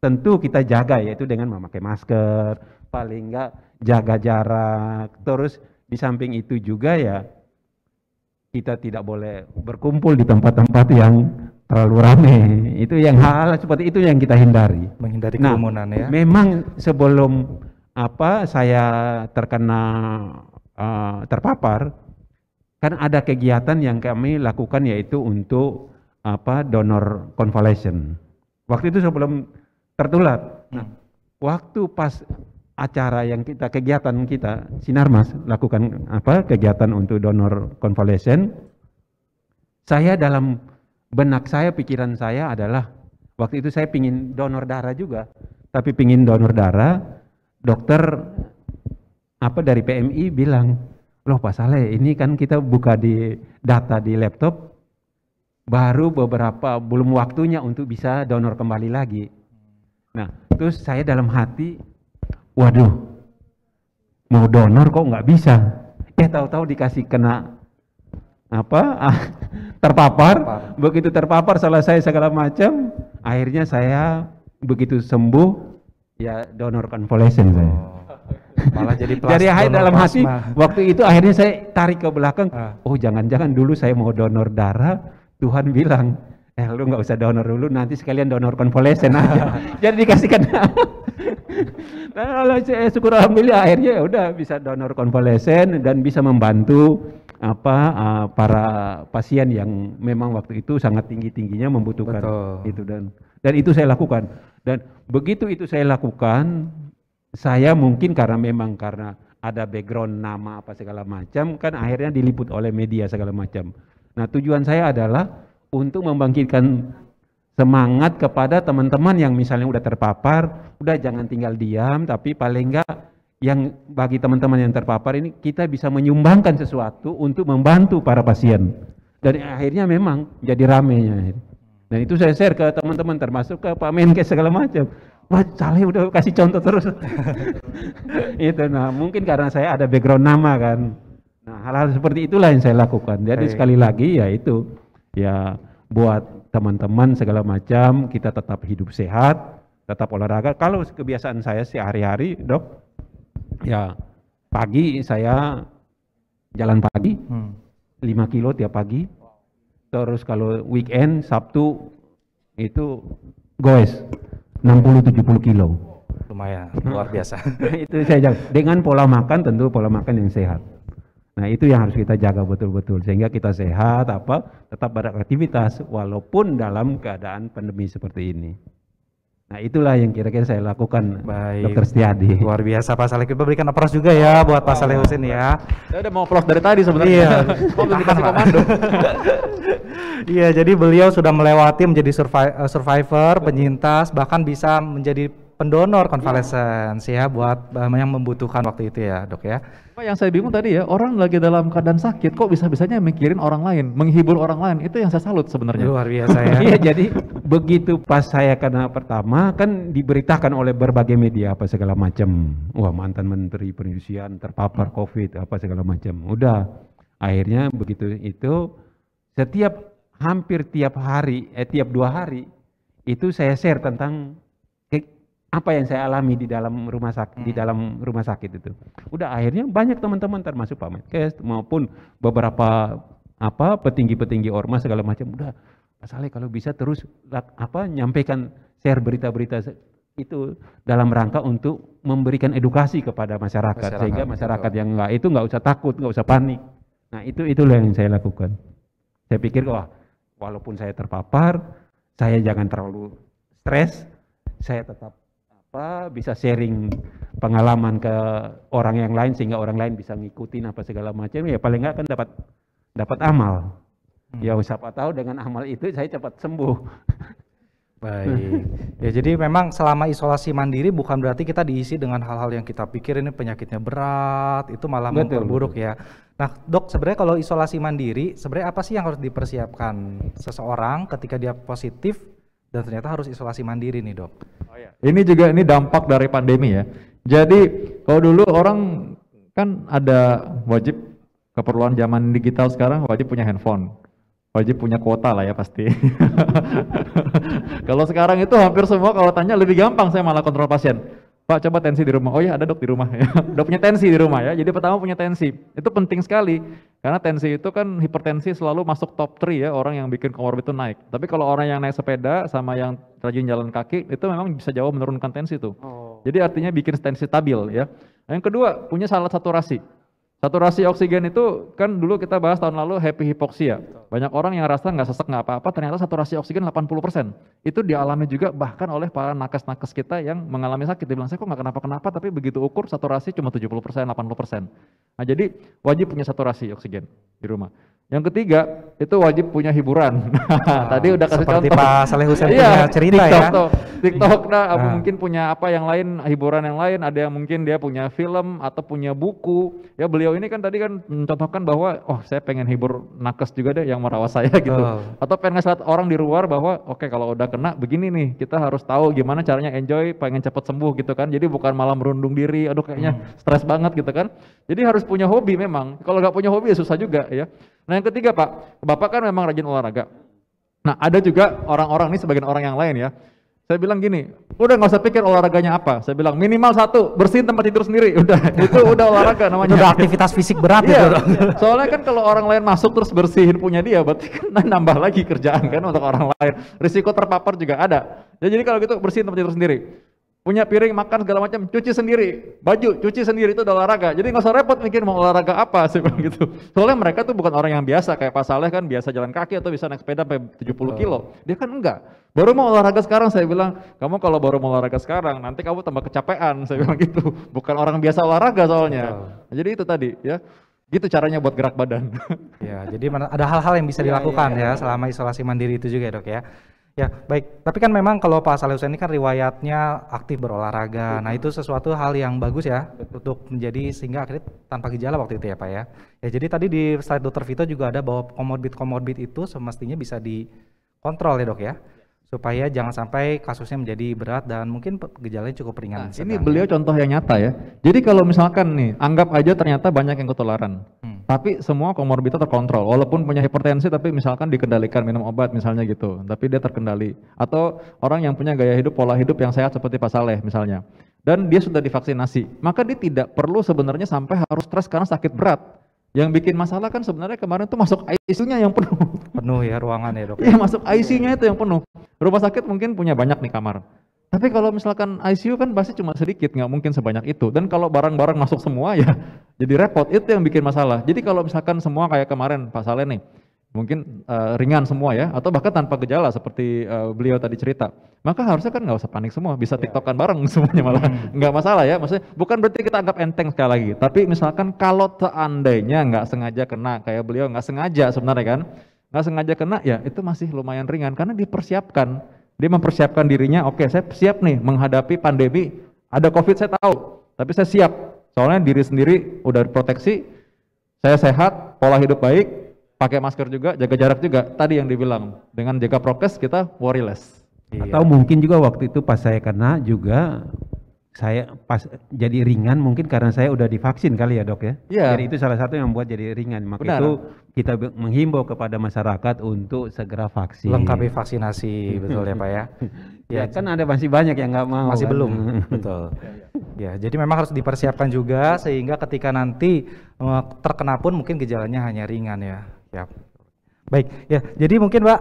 tentu kita jaga, yaitu dengan memakai masker, paling nggak jaga jarak. Terus di samping itu juga ya kita tidak boleh berkumpul di tempat-tempat yang terlalu ramai. Itu yang hal seperti itu yang kita hindari. Menghindari kerumunan ya. Memang sebelum saya terkena terpapar, kan ada kegiatan yang kami lakukan yaitu untuk donor convalescent. Waktu itu sebelum tertular. Nah, waktu pas acara yang kegiatan kita Sinarmas lakukan kegiatan untuk donor convalescent, saya dalam benak saya, pikiran saya adalah waktu itu saya pingin donor darah juga, tapi pingin donor darah, dokter dari PMI bilang, loh Pak Saleh, ini kan kita buka di data di laptop, baru belum waktunya untuk bisa donor kembali lagi. Nah, terus saya dalam hati, waduh, mau donor kok nggak bisa. Tahu-tahu dikasih kena terpapar. Begitu terpapar selesai segala macam, akhirnya saya begitu sembuh ya donor convalescent saya. Malah jadi dari dalam hati waktu itu akhirnya saya tarik ke belakang. Oh jangan-jangan dulu saya mau donor darah, Tuhan bilang lu nggak usah donor dulu, nanti sekalian donor konvalesen aja. Jadi dikasihkan. Nah, syukur alhamdulillah akhirnya ya udah bisa donor konvalesen dan bisa membantu para pasien yang memang waktu itu sangat tingginya membutuhkan. Betul. Itu dan itu saya lakukan. Dan begitu itu saya lakukan, saya mungkin karena ada background nama apa segala macam, kan akhirnya diliput oleh media segala macam. Nah tujuan saya adalah untuk membangkitkan semangat kepada teman-teman yang misalnya udah terpapar, udah jangan tinggal diam, tapi paling enggak yang bagi teman-teman yang terpapar ini kita bisa menyumbangkan sesuatu untuk membantu para pasien. Dan akhirnya memang jadi ramenya. Dan itu saya share ke teman-teman termasuk ke Pak Menkes segala macam. Wah, Saleh udah kasih contoh terus. Itu, nah mungkin karena saya ada background nama kan. Nah hal-hal seperti itulah yang saya lakukan. Jadi sekali lagi ya itu, ya buat teman-teman segala macam kita tetap hidup sehat, tetap olahraga. Kalau kebiasaan saya sehari-hari, Dok, ya pagi saya jalan pagi, 5 kilo tiap pagi. Terus kalau weekend, Sabtu itu goes 60-70 kilo. Lumayan, luar biasa. Itu saya jaga. Dengan pola makan, tentu pola makan yang sehat. Nah itu yang harus kita jaga betul-betul. Sehingga kita sehat, tetap beraktivitas walaupun dalam keadaan pandemi seperti ini. Nah itulah yang kira-kira saya lakukan. Baik. Dokter Setiadi. Luar biasa Pak Saleh. Kita berikan aplaus juga ya buat Pak Saleh Husin ya. Saya udah mau aplaus dari tadi sebenarnya. Iya. Mau dikasih komando. Iya, jadi beliau sudah melewati menjadi survivor, penyintas, bahkan bisa menjadi pendonor konvalesens ya buat yang membutuhkan waktu itu ya, Dok ya. Yang saya bingung tadi ya, orang lagi dalam keadaan sakit kok bisa-bisanya mikirin orang lain, menghibur orang lain. Itu yang saya salut sebenarnya. Luar biasa ya. Iya, jadi begitu pas saya kena pertama kan diberitakan oleh berbagai media apa segala macam. Wah, mantan menteri perindustrian terpapar Covid apa segala macam. Udah. Akhirnya begitu itu hampir tiap 2 hari itu saya share tentang apa yang saya alami di dalam rumah sakit itu. Udah akhirnya banyak teman-teman termasuk Pak Menkes maupun beberapa petinggi-petinggi ormas segala macam, udah Pak Saleh kalau bisa terus nyampaikan share berita-berita itu dalam rangka untuk memberikan edukasi kepada masyarakat sehingga masyarakat yang nggak usah takut, nggak usah panik. Nah itulah yang saya lakukan. Saya pikir walaupun saya terpapar, saya jangan terlalu stres, saya tetap bisa sharing pengalaman ke orang yang lain sehingga orang lain bisa ngikutin apa segala macam, ya paling nggak kan dapat amal. Ya siapa tahu dengan amal itu saya cepat sembuh. Baik. Ya jadi memang selama isolasi mandiri bukan berarti kita diisi dengan hal-hal yang kita pikir ini penyakitnya berat, itu malah memperburuk ya. Nah, Dok, sebenarnya kalau isolasi mandiri, sebenarnya apa sih yang harus dipersiapkan seseorang ketika dia positif dan ternyata harus isolasi mandiri nih, Dok? Oh ya. Ini dampak dari pandemi ya. Jadi kalau dulu orang kan ada wajib keperluan zaman digital, sekarang wajib punya handphone. Wajib punya kuota lah ya pasti. Kalau sekarang itu hampir semua kalau tanya lebih gampang, saya malah kontrol pasien. Pak, coba tensi di rumah. Oh ya, ada dok di rumah ya. Udah punya tensi di rumah ya. Jadi pertama punya tensi. Itu penting sekali. Karena tensi itu kan hipertensi selalu masuk top 3 ya, orang yang bikin komorbid itu naik. Tapi kalau orang yang naik sepeda sama yang rajin jalan kaki, itu memang bisa jauh menurunkan tensi tuh. Jadi artinya bikin tensi stabil ya. Yang kedua, punya salat saturasi. Saturasi oksigen itu kan dulu kita bahas tahun lalu happy hipoksia. Banyak orang yang rasa nggak sesek nggak apa-apa, ternyata saturasi oksigen 80%. Itu dialami juga bahkan oleh para nakes-nakes kita yang mengalami sakit. Dia bilang, saya kok nggak kenapa-kenapa, tapi begitu ukur saturasi cuma 70%, 80%. Nah jadi wajib punya saturasi oksigen di rumah. Yang ketiga, itu wajib punya hiburan. Tadi udah kasih seperti contoh. Pak Saleh Husin punya cerita TikTok, ya. TikTok, mungkin punya apa yang lain, hiburan yang lain, ada yang mungkin dia punya film atau punya buku. Ya beliau ini kan tadi kan mencontohkan bahwa, oh saya pengen hibur nakes juga deh yang merawat saya gitu. Atau pengen ngeliat orang di luar bahwa, oke, kalau udah kena begini nih, kita harus tahu gimana caranya enjoy, pengen cepet sembuh gitu kan. Jadi bukan malah merundung diri, aduh kayaknya stres banget gitu kan. Jadi harus punya hobi memang. Kalau nggak punya hobi ya susah juga ya. Nah yang ketiga Pak, Bapak kan memang rajin olahraga. Nah ada juga orang-orang, ini sebagian orang yang lain ya. Saya bilang gini, udah nggak usah pikir olahraganya apa. Saya bilang minimal 1, bersihin tempat tidur sendiri. Udah, itu udah olahraga namanya. Udah aktivitas fisik berat iya, itu. soalnya kan kalau orang lain masuk terus bersihin punya dia, berarti kan nambah lagi kerjaan kan untuk orang lain. Risiko terpapar juga ada. Ya, jadi kalau gitu bersihin tempat tidur sendiri. Punya piring, makan segala macam, cuci sendiri, baju, cuci sendiri, itu udah olahraga. Jadi nggak usah repot mikir mau olahraga apa, saya bilang gitu. Soalnya mereka tuh bukan orang yang biasa, kayak Pak Saleh kan biasa jalan kaki atau bisa naik sepeda sampai 70 kilo. Dia kan enggak. Baru mau olahraga sekarang, saya bilang, kamu kalau baru mau olahraga sekarang, nanti kamu tambah kecapean, saya bilang gitu. Bukan orang biasa olahraga soalnya. Jadi itu tadi ya. Gitu caranya buat gerak badan. Ya, jadi ada hal-hal yang bisa dilakukan ya selama isolasi mandiri itu juga ya, Dok ya. Ya, baik. Tapi kan memang kalau Pak Saleh Husin ini kan riwayatnya aktif berolahraga. Nah, itu sesuatu hal yang bagus ya untuk menjadi sehingga akhirnya tanpa gejala waktu itu ya, Pak ya. Ya, jadi tadi di slide Dr. Vito juga ada bahwa komorbid itu semestinya bisa dikontrol ya, Dok ya. Supaya jangan sampai kasusnya menjadi berat dan mungkin gejalanya cukup ringan. Nah, ini beliau contoh yang nyata ya. Jadi kalau misalkan nih, anggap aja ternyata banyak yang ketularan. Tapi semua komorbid itu terkontrol, walaupun punya hipertensi tapi misalkan dikendalikan minum obat misalnya gitu, tapi dia terkendali. Atau orang yang punya gaya hidup, pola hidup yang sehat seperti Pak Saleh misalnya, dan dia sudah divaksinasi, maka dia tidak perlu sebenarnya sampai harus stres karena sakit berat. Yang bikin masalah kan sebenarnya kemarin tuh masuk ICU-nya yang penuh. Penuh ya ruangan ya, Dok. Iya, masuk ICU-nya itu yang penuh. Rumah sakit mungkin punya banyak nih kamar. Tapi kalau misalkan ICU kan pasti cuma sedikit, nggak mungkin sebanyak itu. Dan kalau barang-barang masuk semua ya jadi repot, itu yang bikin masalah. Jadi kalau misalkan semua kayak kemarin Pak Saleh nih, mungkin ringan semua ya, atau bahkan tanpa gejala seperti beliau tadi cerita, maka harusnya kan nggak usah panik semua, bisa tiktokan bareng semuanya malah, nggak masalah ya. Maksudnya bukan berarti kita anggap enteng sekali lagi, tapi misalkan kalau seandainya nggak sengaja kena, kayak beliau nggak sengaja sebenarnya kan, nggak sengaja kena ya itu masih lumayan ringan karena dipersiapkan. Dia mempersiapkan dirinya, oke saya siap nih menghadapi pandemi, ada COVID saya tahu, tapi saya siap, soalnya diri sendiri udah proteksi, saya sehat, pola hidup baik, pakai masker juga, jaga jarak juga, tadi yang dibilang, dengan jaga prokes kita worryless. Atau mungkin juga waktu itu pas saya kena juga, saya pas jadi ringan mungkin karena saya udah divaksin kali ya, Dok ya. Iya. Jadi itu salah satu yang membuat jadi ringan. Maka Benar. itu kita menghimbau kepada masyarakat untuk segera vaksin. Lengkapi vaksinasi, betul ya, Pak ya. Ya kan ada masih banyak yang nggak mau. Masih kan? belum, betul. Ya, jadi memang harus dipersiapkan juga sehingga ketika nanti terkena pun mungkin gejalanya hanya ringan ya. Ya. Baik, ya. Jadi mungkin Pak,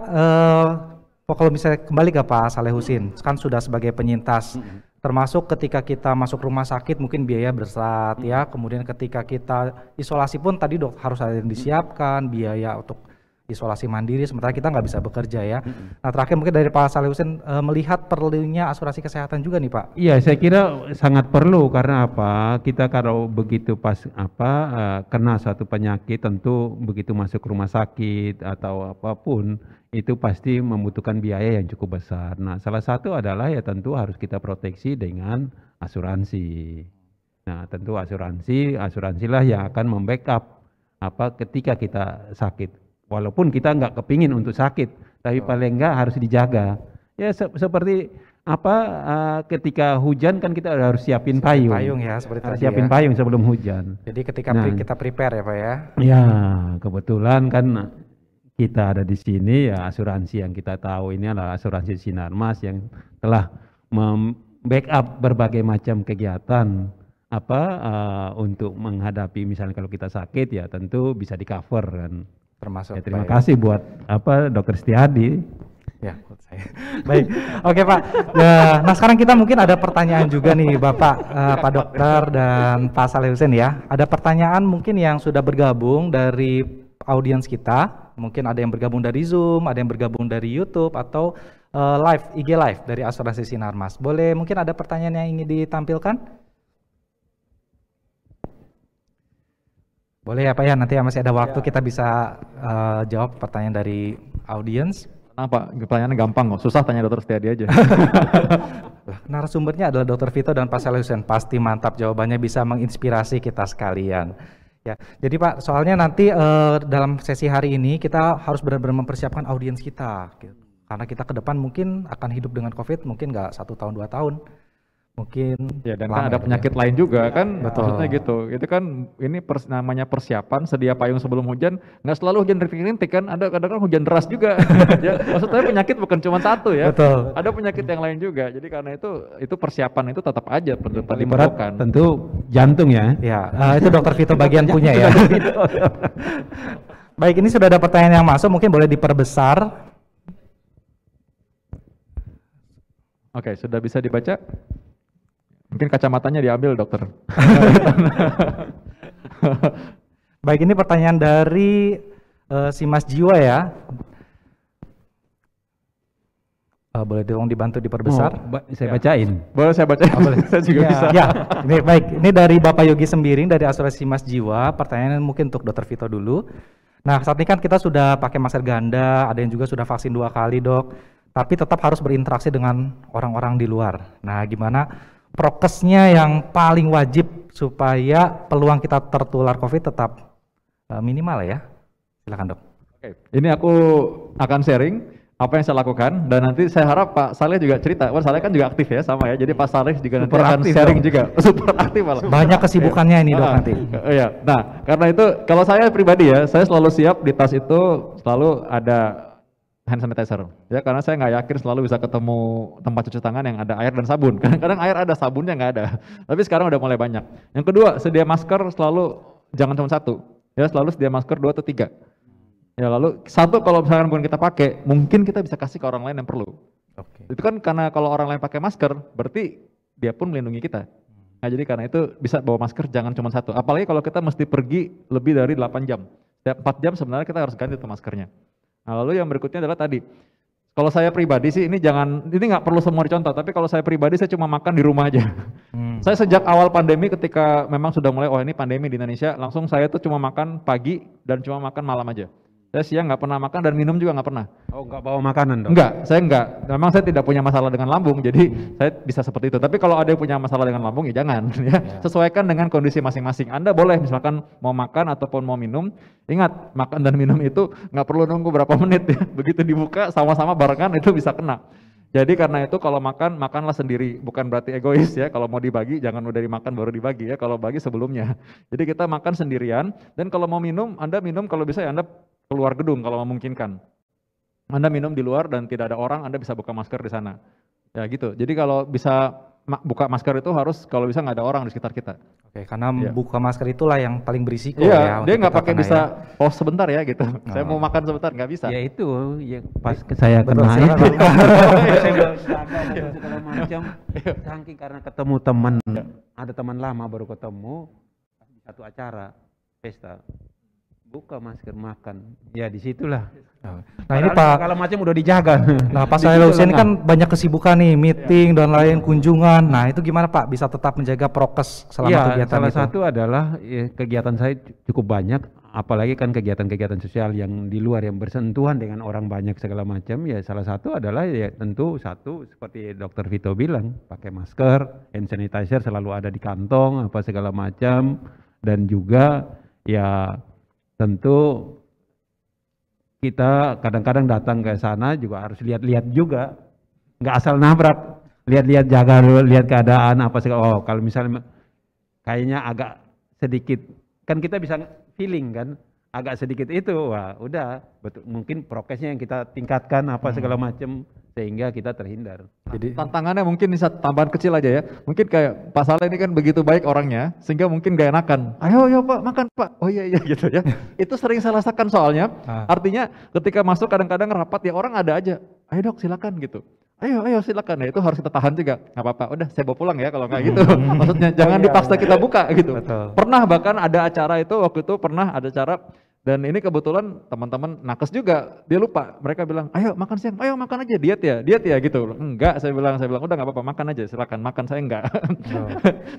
kalau misalnya kembali ke Pak Saleh Husin, kan sudah sebagai penyintas. Termasuk ketika kita masuk rumah sakit mungkin biaya bersat ya, kemudian ketika kita isolasi pun tadi dok harus ada yang disiapkan biaya untuk isolasi mandiri, sementara kita nggak bisa bekerja ya. Nah terakhir mungkin dari Pak Saleh Husin, melihat perlunya asuransi kesehatan juga nih Pak. Iya, saya kira sangat perlu karena apa? Kita kalau begitu pas kena satu penyakit, tentu begitu masuk rumah sakit atau apapun itu pasti membutuhkan biaya yang cukup besar. Nah, salah satu adalah ya tentu harus kita proteksi dengan asuransi. Nah, tentu asuransilah yang akan membackup ketika kita sakit. Walaupun kita nggak kepingin untuk sakit, tapi paling nggak harus dijaga. Ya seperti ketika hujan kan kita harus siapin payung. Payung ya, seperti harus tadi siapin ya. payung sebelum hujan. Jadi ketika kita prepare ya Pak ya. Ya, kebetulan kan kita ada di sini ya, asuransi yang kita tahu ini adalah asuransi Sinarmas yang telah membackup berbagai macam kegiatan untuk menghadapi misalnya kalau kita sakit ya tentu bisa di cover kan. Termasuk ya, terima kasih buat Dokter Setiadi. Ya, buat saya. Baik, oke Pak. Nah sekarang kita mungkin ada pertanyaan juga nih Bapak, Pak Dokter dan Pak Saleh Husin ya. Ada pertanyaan mungkin yang sudah bergabung dari audiens kita. Mungkin ada yang bergabung dari Zoom, ada yang bergabung dari YouTube atau IG live dari Asuransi Sinarmas. Boleh mungkin ada pertanyaan yang ingin ditampilkan? Boleh ya Pak ya, nanti masih ada waktu kita bisa jawab pertanyaan dari audiens. Nah Pak, pertanyaannya gampang kok, susah tanya Dokter Setiadi aja. Narasumbernya adalah Dokter Vito dan Pak Saleh Husin, pasti mantap jawabannya, bisa menginspirasi kita sekalian. Ya, jadi Pak, soalnya nanti dalam sesi hari ini kita harus benar-benar mempersiapkan audiens kita, gitu. Karena kita ke depan mungkin akan hidup dengan COVID, mungkin nggak 1 tahun 2 tahun. Mungkin ya, dan kan ada penyakit lain juga kan, betul. Maksudnya gitu. Itu kan ini namanya persiapan, sedia payung sebelum hujan. Nggak selalu hujan rintik-rintik kan, ada kadang-kadang hujan deras juga. Ya, maksudnya penyakit bukan cuma satu ya. Betul. Ada penyakit yang lain juga. Jadi karena itu persiapan itu tetap aja perlu berat tentu jantung ya. Ya, itu Dokter Vito bagian punya ya. Baik, ini sudah ada pertanyaan yang masuk, mungkin boleh diperbesar. Oke, sudah bisa dibaca? Mungkin kacamatanya diambil dokter. Baik, ini pertanyaan dari si Mas Jiwa ya. Boleh tolong dibantu diperbesar? Saya bacain. Boleh saya bacain? Boleh. Saya juga bisa. Ya, ini baik. Ini dari Bapak Yogi Sembiring dari Asuransi Mas Jiwa. Pertanyaan mungkin untuk Dokter Vito dulu. Nah, saat ini kan kita sudah pakai masker ganda, ada yang juga sudah vaksin 2 kali dok, tapi tetap harus berinteraksi dengan orang-orang di luar. Nah, gimana prokesnya yang paling wajib supaya peluang kita tertular COVID tetap minimal ya? Silakan dok. Oke, ini aku akan sharing apa yang saya lakukan dan nanti saya harap Pak Saleh juga cerita. Pak Saleh kan juga aktif ya sama ya, jadi Pak Saleh juga nanti akan sharing juga. Super aktif malah. Banyak kesibukannya ini dok nanti. Iya, nah karena itu kalau saya pribadi ya, saya selalu siap di tas itu selalu ada hand sanitizer ya, karena saya nggak yakin selalu bisa ketemu tempat cuci tangan yang ada air dan sabun. Kadang-kadang air ada, sabunnya nggak ada. Tapi sekarang udah mulai banyak. Yang kedua, sedia masker selalu jangan cuma 1 ya, selalu sedia masker 2 atau 3 ya. Lalu 1 kalau misalkan bukan kita pakai, mungkin kita bisa kasih ke orang lain yang perlu. Itu kan karena kalau orang lain pakai masker berarti dia pun melindungi kita. Nah jadi karena itu bisa bawa masker jangan cuma 1, apalagi kalau kita mesti pergi lebih dari 8 jam. Setiap 4 jam sebenarnya kita harus ganti tuh maskernya. Nah, lalu yang berikutnya adalah tadi, kalau saya pribadi sih ini nggak perlu semua dicontoh, tapi kalau saya pribadi saya cuma makan di rumah aja. Saya sejak awal pandemi ketika memang sudah mulai, oh ini pandemi di Indonesia, langsung saya tuh cuma makan pagi dan cuma makan malam aja. Saya siang nggak pernah makan dan minum juga nggak pernah. Oh nggak bawa makanan dong? Enggak, saya enggak. Memang saya tidak punya masalah dengan lambung, jadi saya bisa seperti itu. Tapi kalau ada yang punya masalah dengan lambung ya jangan. Ya. Sesuaikan dengan kondisi masing-masing. Anda boleh misalkan mau makan ataupun mau minum, ingat makan dan minum itu nggak perlu nunggu berapa menit ya. Begitu dibuka sama-sama barengan itu bisa kena. Jadi karena itu kalau makan, makanlah sendiri. Bukan berarti egois ya, kalau mau dibagi jangan udah dimakan baru dibagi ya, kalau bagi sebelumnya. Jadi kita makan sendirian, dan kalau mau minum, Anda minum kalau bisa ya Anda keluar gedung kalau memungkinkan. Anda minum di luar dan tidak ada orang, Anda bisa buka masker di sana. Ya gitu. Jadi kalau bisa buka masker itu harus kalau bisa nggak ada orang di sekitar kita. Oke, karena buka masker itulah yang paling berisiko ya. ya. Dia nggak pakai bisa pause sebentar ya gitu. Saya mau makan sebentar nggak bisa. Ya itu yang pas saya kena itu. Segala macam. Saking karena ketemu teman, ada teman lama baru ketemu di satu acara pesta. Buka masker makan, ya disitulah Nah ini Padahal Pak, segala macam udah dijaga. nah Pak Di Saleh situ Hussein ini lengkap. kan banyak kesibukan nih, meeting dan lain, kunjungan. Nah itu gimana Pak, bisa tetap menjaga prokes selama Iya, kegiatan salah itu? satu adalah kegiatan saya cukup banyak, apalagi kan kegiatan-kegiatan sosial yang di luar yang bersentuhan dengan orang banyak segala macam. Ya salah satu adalah ya tentu satu seperti Dokter Vito bilang, pakai masker, hand sanitizer selalu ada di kantong, apa segala macam, dan juga ya tentu kita kadang-kadang datang ke sana juga harus lihat-lihat juga, nggak asal nabrak, lihat-lihat, jaga dulu, lihat keadaan apa segala. Oh kalau misalnya kayaknya agak sedikit, kan kita bisa feeling kan, agak sedikit itu, wah udah betul, mungkin prokesnya yang kita tingkatkan apa segala macam sehingga kita terhindar. Jadi tantangannya mungkin bisa tambahan kecil aja ya. Mungkin kayak Pak Saleh ini kan begitu baik orangnya, sehingga mungkin gak enakan. Ayo Pak, makan Pak. Oh iya gitu ya. Itu sering saya rasakan soalnya. Artinya ketika masuk kadang-kadang rapat ya orang ada aja. Ayo Dok silakan gitu. Ayo silakan. Ya itu harus kita tahan juga. Nggak apa-apa. Udah saya bawa pulang ya kalau nggak gitu. Maksudnya jangan dipaksa kita buka gitu. Betul. Pernah bahkan ada acara itu waktu itu pernah ada acara. Dan ini kebetulan teman-teman nakes juga, dia lupa. Mereka bilang, ayo makan siang, ayo makan aja, diet ya gitu. Enggak, saya bilang udah nggak apa-apa, makan aja, silakan makan, saya enggak.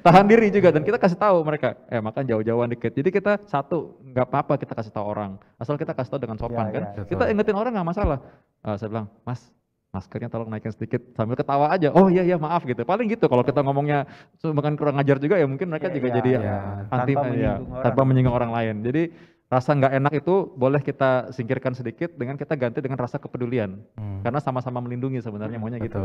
Tahan diri juga, dan kita kasih tahu mereka, makan jauh-jauhan dikit. Jadi kita satu, nggak apa-apa kita kasih tahu orang, asal kita kasih tahu dengan sopan kan. Kita ingetin orang nggak masalah. Saya bilang, Mas, maskernya tolong naikin sedikit sambil ketawa aja. Oh iya maaf gitu. Paling gitu. Kalau kita ngomongnya bahkan kurang ajar juga ya mungkin mereka juga jadi anti tanpa menyinggung orang lain. Jadi rasa nggak enak itu boleh kita singkirkan sedikit dengan kita ganti dengan rasa kepedulian. Karena sama-sama melindungi sebenarnya maunya gitu.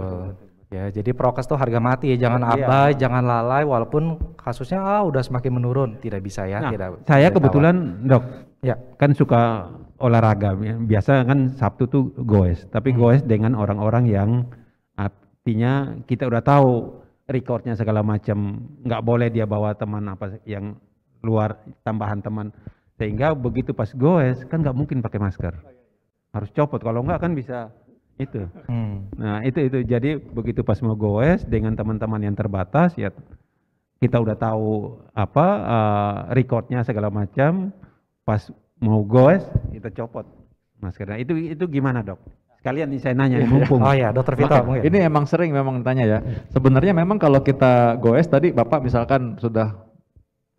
Ya, jadi prokes tuh harga mati ya, jangan abai, jangan lalai walaupun kasusnya udah semakin menurun, tidak bisa ya. Nah, tidak, saya tidak kebetulan Dok, ya. kan suka olahraga, biasa kan Sabtu tuh goes, tapi goes dengan orang-orang yang artinya kita udah tahu recordnya segala macam, nggak boleh dia bawa teman apa yang luar, tambahan teman, sehingga begitu pas goes kan nggak mungkin pakai masker, harus copot, kalau nggak kan bisa itu. Nah itu jadi begitu pas mau goes dengan teman-teman yang terbatas ya kita udah tahu apa recordnya segala macam, pas mau goes kita copot maskernya. Itu gimana Dok? Sekalian nih saya nanya mumpung. Oh ya, Dokter Vito. Ini emang sering memang tanya ya. Sebenarnya memang kalau kita goes tadi Bapak misalkan sudah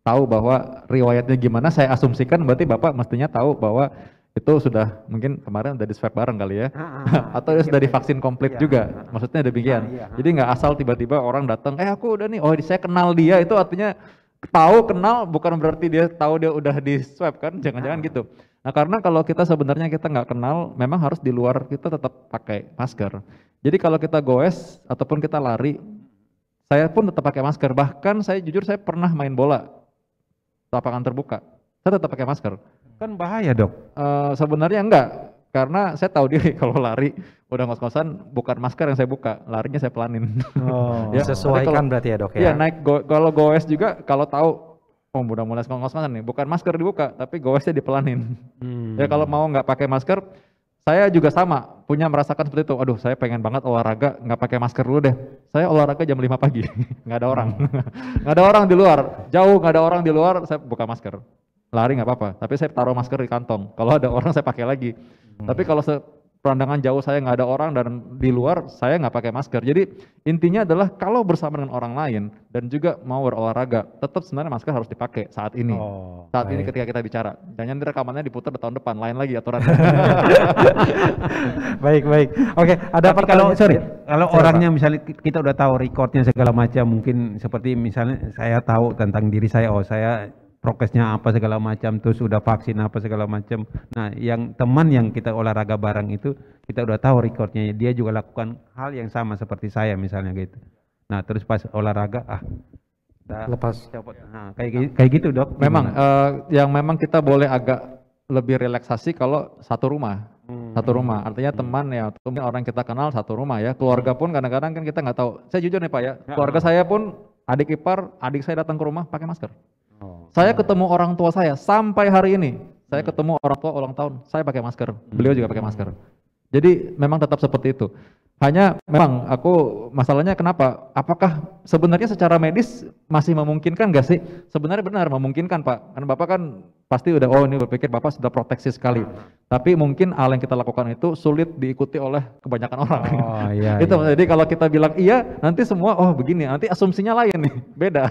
tahu bahwa riwayatnya gimana, saya asumsikan berarti Bapak mestinya tahu bahwa itu sudah mungkin kemarin udah di swab bareng kali ya. Atau sudah divaksin komplit juga. Maksudnya demikian. Jadi nggak asal tiba-tiba orang datang, aku udah nih, saya kenal dia, itu artinya tahu kenal bukan berarti dia tahu dia udah di swab kan, jangan-jangan gitu. Nah karena kalau kita sebenarnya kita nggak kenal, memang harus di luar kita tetap pakai masker. Jadi kalau kita goes ataupun kita lari, saya pun tetap pakai masker. Bahkan saya jujur saya pernah main bola lapangan terbuka, saya tetap pakai masker. Kan bahaya Dok. Sebenarnya enggak, karena saya tahu diri kalau lari udah ngos-ngosan bukan masker yang saya buka, larinya saya pelanin. Ya, sesuaikan berarti ya Dok ya. Iya naik kalau goes juga kalau tahu udah mulai ngos-ngosan nih, bukan masker dibuka tapi goesnya dipelanin. Ya kalau mau nggak pakai masker, saya juga sama punya merasakan seperti itu. Aduh saya pengen banget olahraga nggak pakai masker dulu deh. Saya olahraga jam 5 pagi, nggak ada orang, nggak ada orang di luar, jauh nggak ada orang di luar, saya buka masker. Lari nggak apa-apa, tapi saya taruh masker di kantong. Kalau ada orang saya pakai lagi. Tapi kalau perandangan jauh saya nggak ada orang dan di luar saya nggak pakai masker. Jadi intinya adalah kalau bersama dengan orang lain dan juga mau berolahraga, tetap sebenarnya masker harus dipakai saat ini. Saat ini ketika kita bicara. Jangan rekamannya diputar di tahun depan, lain lagi aturannya. Baik. Oke, ada pertanyaan. Kalau orangnya misalnya kita udah tahu recordnya segala macam, mungkin seperti misalnya saya tahu tentang diri saya, saya prokesnya apa segala macam, terus udah vaksin apa segala macam. Nah, yang teman yang kita olahraga bareng itu kita udah tahu recordnya, dia juga lakukan hal yang sama seperti saya misalnya gitu. Nah, terus pas olahraga lepas copot. Nah, kayak gitu Dok. Memang yang memang kita boleh agak lebih relaksasi kalau satu rumah. Satu rumah, artinya teman ya, mungkin orang kita kenal satu rumah ya. Keluarga pun kadang-kadang kan kita nggak tahu. Saya jujur nih Pak ya, keluarga saya pun adik ipar, adik saya datang ke rumah pakai masker. Saya ketemu orang tua saya sampai hari ini, saya ketemu orang tua ulang tahun, saya pakai masker, beliau juga pakai masker. Jadi memang tetap seperti itu. Hanya memang aku masalahnya kenapa? Apakah sebenarnya secara medis masih memungkinkan nggak sih? Sebenarnya benar memungkinkan Pak. Karena Bapak kan pasti udah, oh ini berpikir Bapak sudah proteksi sekali. Tapi mungkin hal yang kita lakukan itu sulit diikuti oleh kebanyakan orang. Oh iya. Itu iya. jadi kalau kita bilang iya, nanti semua oh begini, nanti asumsinya lain nih, beda.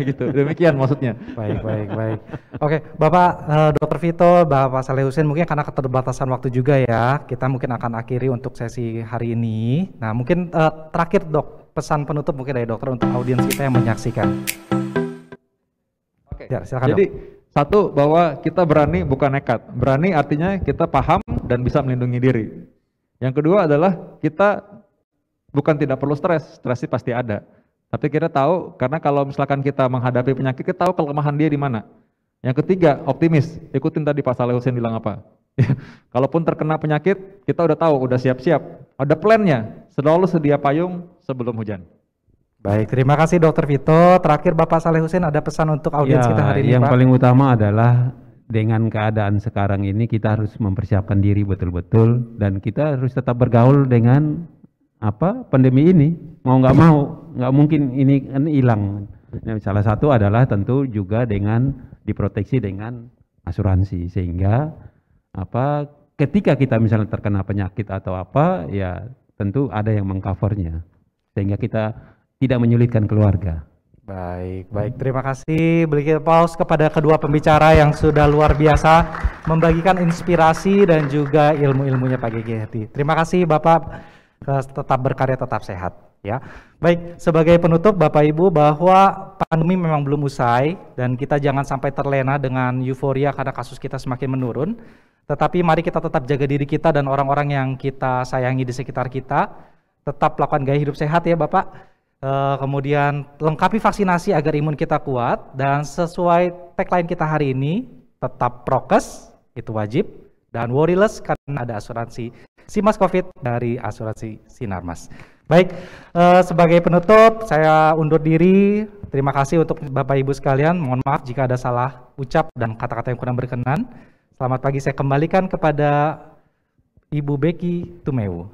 Gitu. Demikian maksudnya. Baik. Oke, Bapak Dr. Vito, Bapak Saleh Husin, mungkin karena keterbatasan waktu juga ya, kita mungkin akan akhiri untuk sesi hari ini. Nah, mungkin terakhir Dok, pesan penutup mungkin dari dokter untuk audiens kita yang menyaksikan. Oke. Ya, silakan, Jadi satu, bahwa kita berani bukan nekat. Berani artinya kita paham dan bisa melindungi diri. Yang kedua adalah kita bukan tidak perlu stres sih pasti ada. Tapi kita tahu, karena kalau misalkan kita menghadapi penyakit, kita tahu kelemahan dia di mana. Yang ketiga, optimis. Ikutin tadi Pak Saleh Husin bilang apa. Kalaupun terkena penyakit, kita udah tahu, udah siap-siap. Ada plannya, selalu sedia payung sebelum hujan. Baik, terima kasih Dr. Vito. Terakhir Bapak Saleh Husin, ada pesan untuk audiens kita hari ini, yang Pak? paling utama adalah dengan keadaan sekarang ini kita harus mempersiapkan diri betul-betul dan kita harus tetap bergaul dengan pandemi ini. Mau nggak mungkin ini kan hilang. Nah, salah satu adalah tentu juga dengan diproteksi dengan asuransi sehingga ketika kita misalnya terkena penyakit atau ya tentu ada yang mengcovernya sehingga kita tidak menyulitkan keluarga. Baik. Terima kasih. Beri pause kepada kedua pembicara yang sudah luar biasa membagikan inspirasi dan juga ilmu-ilmunya pagi hari. Terima kasih Bapak, tetap berkarya, tetap sehat. Ya, baik. Sebagai penutup, Bapak Ibu, bahwa pandemi memang belum usai dan kita jangan sampai terlena dengan euforia karena kasus kita semakin menurun. Tetapi mari kita tetap jaga diri kita dan orang-orang yang kita sayangi di sekitar kita. Tetap lakukan gaya hidup sehat ya Bapak. Kemudian lengkapi vaksinasi agar imun kita kuat, dan sesuai tagline kita hari ini, tetap prokes, itu wajib, dan worryless karena ada asuransi Simas Covid dari asuransi Sinarmas. Baik, sebagai penutup saya undur diri. Terima kasih untuk Bapak Ibu sekalian. Mohon maaf jika ada salah ucap dan kata-kata yang kurang berkenan. Selamat pagi, saya kembalikan kepada Ibu Becky Tumewu.